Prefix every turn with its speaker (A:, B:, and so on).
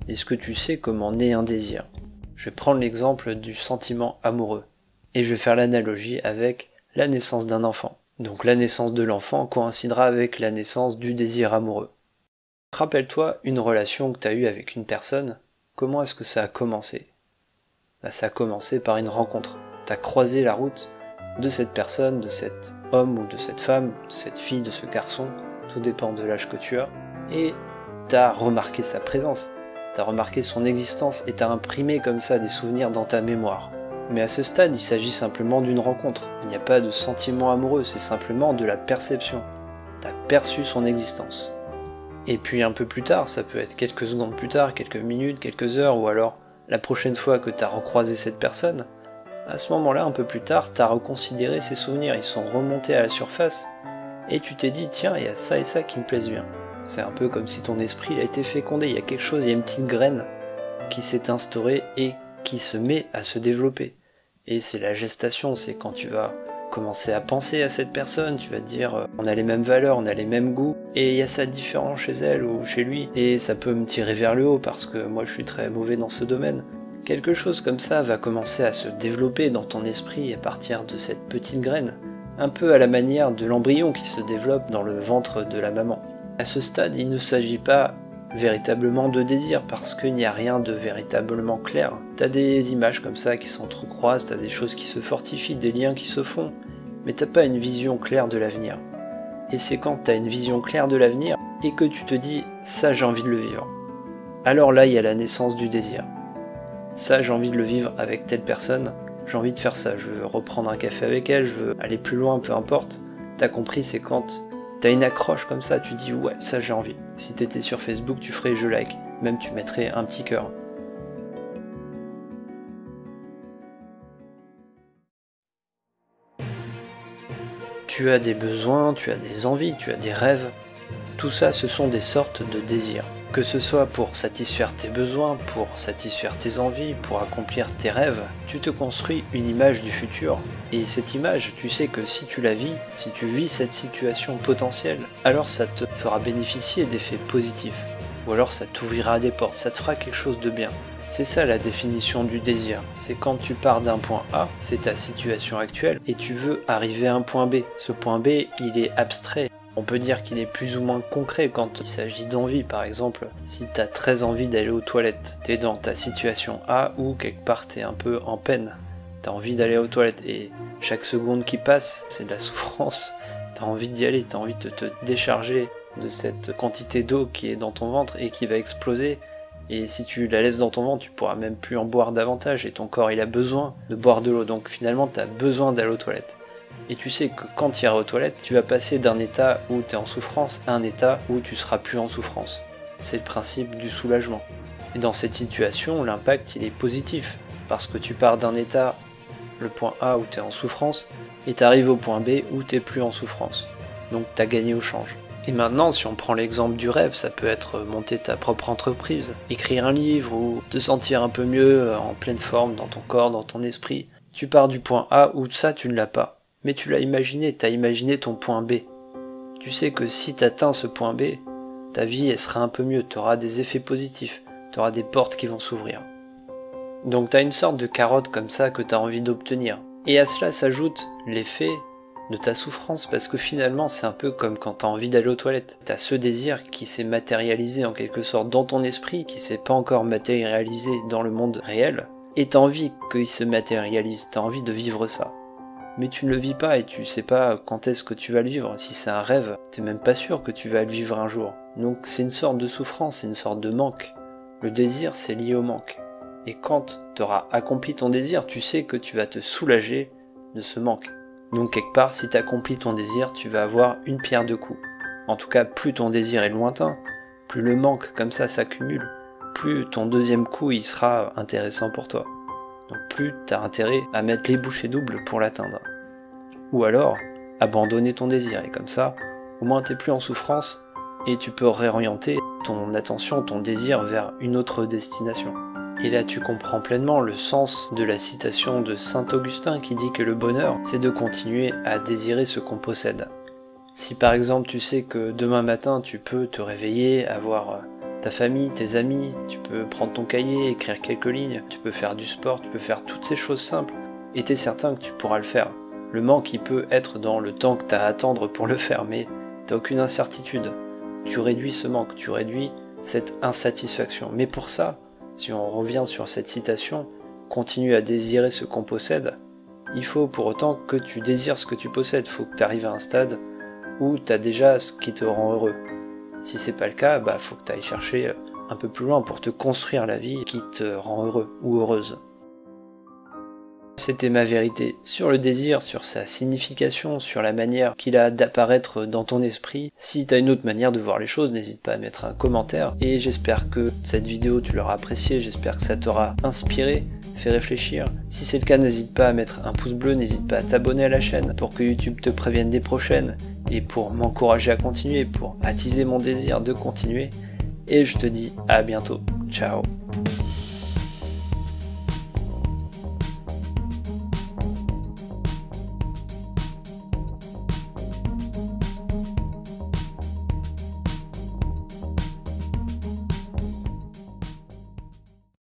A: Est-ce que tu sais comment naît un désir? Je vais prendre l'exemple du sentiment amoureux. Et je vais faire l'analogie avec la naissance d'un enfant. Donc la naissance de l'enfant coïncidera avec la naissance du désir amoureux. Rappelle-toi une relation que tu as eue avec une personne, comment est-ce que ça a commencé? Ça a commencé par une rencontre. Tu as croisé la route de cette personne, de cet homme ou de cette femme, de cette fille, de ce garçon, tout dépend de l'âge que tu as, et tu as remarqué sa présence, tu as remarqué son existence et tu as imprimé comme ça des souvenirs dans ta mémoire. Mais à ce stade, il s'agit simplement d'une rencontre. Il n'y a pas de sentiment amoureux, c'est simplement de la perception. Tu as perçu son existence. Et puis un peu plus tard, ça peut être quelques secondes plus tard, quelques minutes, quelques heures, ou alors la prochaine fois que tu as recroisé cette personne, à ce moment-là, un peu plus tard, tu as reconsidéré ces souvenirs, ils sont remontés à la surface, et tu t'es dit, tiens, il y a ça et ça qui me plaisent bien. C'est un peu comme si ton esprit a été fécondé, il y a quelque chose, il y a une petite graine qui s'est instaurée et qui se met à se développer. Et c'est la gestation, c'est quand tu vas commencer à penser à cette personne, tu vas te dire on a les mêmes valeurs, on a les mêmes goûts, et il y a ça différent chez elle ou chez lui, et ça peut me tirer vers le haut parce que moi je suis très mauvais dans ce domaine. Quelque chose comme ça va commencer à se développer dans ton esprit à partir de cette petite graine, un peu à la manière de l'embryon qui se développe dans le ventre de la maman. À ce stade, il ne s'agit pas véritablement de désir parce qu'il n'y a rien de véritablement clair. T'as des images comme ça qui s'entrecroisent, t'as des choses qui se fortifient, des liens qui se font, mais t'as pas une vision claire de l'avenir. Et c'est quand t'as une vision claire de l'avenir et que tu te dis ça j'ai envie de le vivre. Alors là il y a la naissance du désir. Ça j'ai envie de le vivre avec telle personne, j'ai envie de faire ça, je veux reprendre un café avec elle, je veux aller plus loin, peu importe. T'as compris, c'est quand t'as une accroche comme ça, tu dis ouais, ça j'ai envie. Si t'étais sur Facebook, tu ferais je like, même tu mettrais un petit cœur. Tu as des besoins, tu as des envies, tu as des rêves. Tout ça, ce sont des sortes de désirs. Que ce soit pour satisfaire tes besoins, pour satisfaire tes envies, pour accomplir tes rêves, tu te construis une image du futur. Et cette image, tu sais que si tu la vis, si tu vis cette situation potentielle, alors ça te fera bénéficier d'effets positifs. Ou alors ça t'ouvrira des portes, ça te fera quelque chose de bien. C'est ça la définition du désir. C'est quand tu pars d'un point A, c'est ta situation actuelle, et tu veux arriver à un point B. Ce point B, il est abstrait. On peut dire qu'il est plus ou moins concret quand il s'agit d'envie. Par exemple, si tu as très envie d'aller aux toilettes, tu es dans ta situation A ou quelque part tu es un peu en peine. Tu as envie d'aller aux toilettes et chaque seconde qui passe, c'est de la souffrance. Tu as envie d'y aller, tu as envie de te décharger de cette quantité d'eau qui est dans ton ventre et qui va exploser. Et si tu la laisses dans ton ventre, tu pourras même plus en boire davantage et ton corps il a besoin de boire de l'eau. Donc finalement, tu as besoin d'aller aux toilettes. Et tu sais que quand tu iras aux toilettes, tu vas passer d'un état où tu es en souffrance à un état où tu seras plus en souffrance. C'est le principe du soulagement. Et dans cette situation, l'impact il est positif, parce que tu pars d'un état, le point A où tu es en souffrance, et tu arrives au point B où tu n'es plus en souffrance. Donc tu as gagné au change. Et maintenant, si on prend l'exemple du rêve, ça peut être monter ta propre entreprise, écrire un livre ou te sentir un peu mieux en pleine forme dans ton corps, dans ton esprit. Tu pars du point A où ça tu ne l'as pas. Mais tu l'as imaginé, tu as imaginé ton point B. Tu sais que si tu atteins ce point B, ta vie elle sera un peu mieux, tu auras des effets positifs, tu auras des portes qui vont s'ouvrir. Donc tu as une sorte de carotte comme ça que tu as envie d'obtenir. Et à cela s'ajoute l'effet de ta souffrance, parce que finalement c'est un peu comme quand tu as envie d'aller aux toilettes. Tu as ce désir qui s'est matérialisé en quelque sorte dans ton esprit, qui s'est pas encore matérialisé dans le monde réel, et tu as envie qu'il se matérialise, tu as envie de vivre ça. Mais tu ne le vis pas et tu sais pas quand est-ce que tu vas le vivre. Si c'est un rêve, t'es même pas sûr que tu vas le vivre un jour. Donc c'est une sorte de souffrance, c'est une sorte de manque. Le désir, c'est lié au manque. Et quand tu auras accompli ton désir, tu sais que tu vas te soulager de ce manque. Donc quelque part, si tu accomplis ton désir, tu vas avoir une pierre deux coups. En tout cas, plus ton désir est lointain, plus le manque comme ça s'accumule, plus ton deuxième coup il sera intéressant pour toi. Donc plus tu as intérêt à mettre les bouchées doubles pour l'atteindre. Ou alors, abandonner ton désir, et comme ça, au moins t'es plus en souffrance, et tu peux réorienter ton attention, ton désir vers une autre destination. Et là tu comprends pleinement le sens de la citation de Saint Augustin qui dit que le bonheur, c'est de continuer à désirer ce qu'on possède. Si par exemple tu sais que demain matin tu peux te réveiller, avoir ta famille, tes amis, tu peux prendre ton cahier, écrire quelques lignes, tu peux faire du sport, tu peux faire toutes ces choses simples, et t'es certain que tu pourras le faire. Le manque, il peut être dans le temps que t'as à attendre pour le faire, mais t'as aucune incertitude. Tu réduis ce manque, tu réduis cette insatisfaction. Mais pour ça, si on revient sur cette citation, continue à désirer ce qu'on possède, il faut pour autant que tu désires ce que tu possèdes. Il faut que tu arrives à un stade où tu as déjà ce qui te rend heureux. Si c'est pas le cas, faut que tu ailles chercher un peu plus loin pour te construire la vie qui te rend heureux ou heureuse. C'était ma vérité sur le désir, sur sa signification, sur la manière qu'il a d'apparaître dans ton esprit. Si tu as une autre manière de voir les choses, n'hésite pas à mettre un commentaire. Et j'espère que cette vidéo, tu l'auras appréciée, j'espère que ça t'aura inspiré, fait réfléchir. Si c'est le cas, n'hésite pas à mettre un pouce bleu, n'hésite pas à t'abonner à la chaîne pour que YouTube te prévienne des prochaines et pour m'encourager à continuer, pour attiser mon désir de continuer. Et je te dis à bientôt. Ciao.